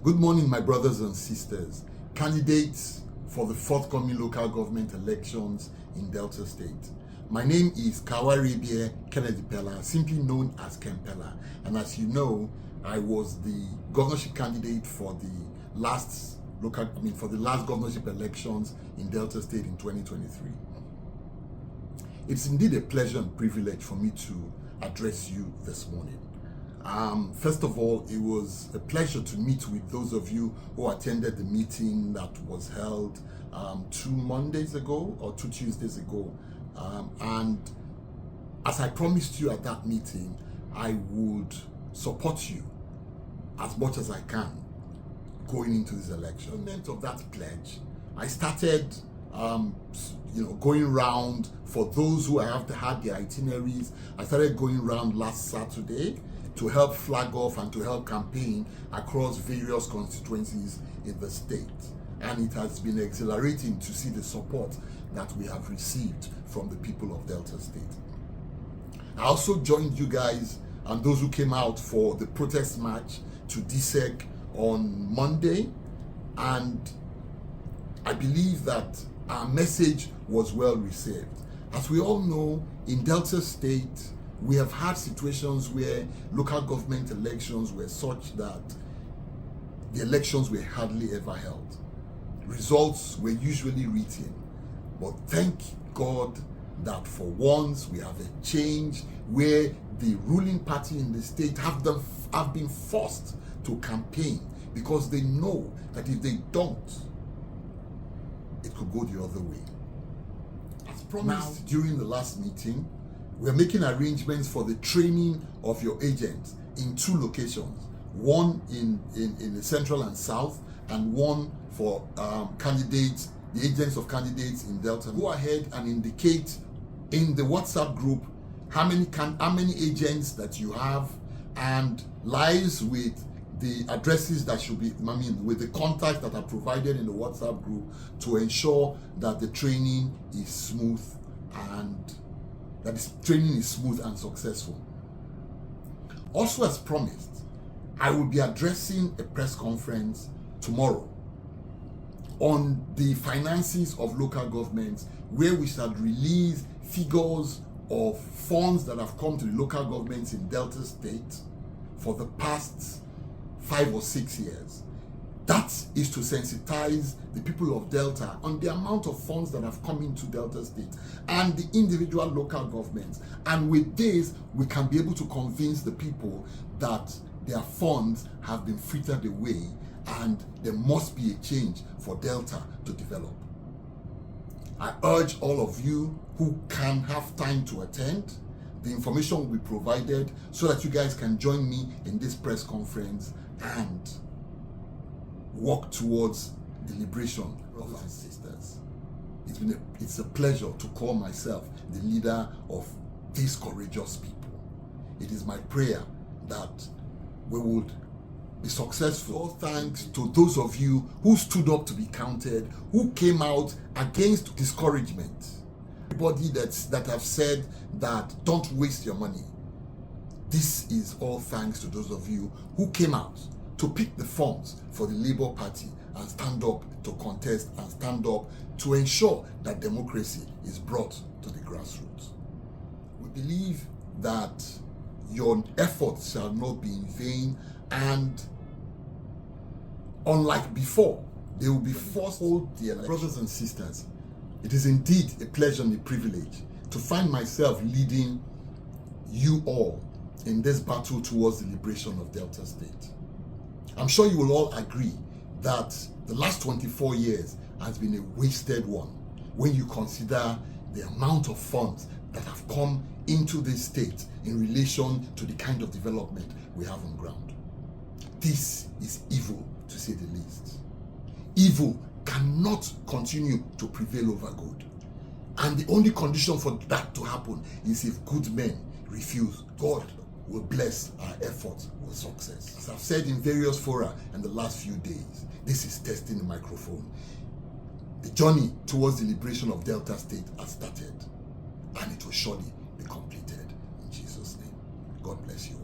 Good morning, my brothers and sisters. Candidates for the forthcoming local government elections in Delta State. My name is Kawaribie Kennedy Pella, simply known as Ken Pella. And as you know, I was the governorship candidate for the last governorship elections in Delta State in 2023. It's indeed a pleasure and privilege for me to address you this morning. First of all, it was a pleasure to meet with those of you who attended the meeting that was held 2 Mondays ago or 2 Tuesdays ago. And as I promised you at that meeting, I would support you as much as I can going into this election. In the event of that pledge, I started going round for those who have had their itineraries. I started going round last Saturday to help flag off and to help campaign across various constituencies in the state. And it has been exhilarating to see the support that we have received from the people of Delta State. I also joined you guys and those who came out for the protest march to DSEC on Monday, and I believe that our message was well received. As we all know, in Delta State, we have had situations where local government elections were such that the elections were hardly ever held. Results were usually written, but thank God that for once we have a change where the ruling party in the state have been forced to campaign because they know that if they don't, it could go the other way. As promised during the last meeting, we're making arrangements for the training of your agents in 2 locations, one in the central and south, and one for candidates, the agents of candidates in Delta. Go ahead and indicate in the WhatsApp group how many agents that you have, and liaise with the addresses that should be, with the contacts that are provided in the WhatsApp group to ensure that the training is smooth and successful. Also, as promised, I will be addressing a press conference tomorrow on the finances of local governments, where we shall release figures of funds that have come to the local governments in Delta State for the past 5 or 6 years. That is to sensitize the people of Delta on the amount of funds that have come into Delta State and the individual local governments. And with this, we can be able to convince the people that their funds have been frittered away and there must be a change for Delta to develop. I urge all of you who can have time to attend. The information will be provided so that you guys can join me in this press conference and work towards the liberation of our sisters. It's a pleasure to call myself the leader of these courageous people. It is my prayer that we would be successful. All thanks to those of you who stood up to be counted, who came out against discouragement. Everybody that have said that don't waste your money. This is all thanks to those of you who came out to pick the forms for the Labour Party and stand up to contest and stand up to ensure that democracy is brought to the grassroots. We believe that your efforts shall not be in vain, and unlike before, they will be forced to hold the election. Brothers and sisters, it is indeed a pleasure and a privilege to find myself leading you all in this battle towards the liberation of Delta State. I'm sure you will all agree that the last 24 years has been a wasted one when you consider the amount of funds that have come into this state in relation to the kind of development we have on ground. This is evil, to say the least. Evil cannot continue to prevail over good. And the only condition for that to happen is if good men refuse. God will bless our efforts with success. As I've said in various fora in the last few days, this is testing the microphone. The journey towards the liberation of Delta State has started, and it will surely be completed. In Jesus' name, God bless you.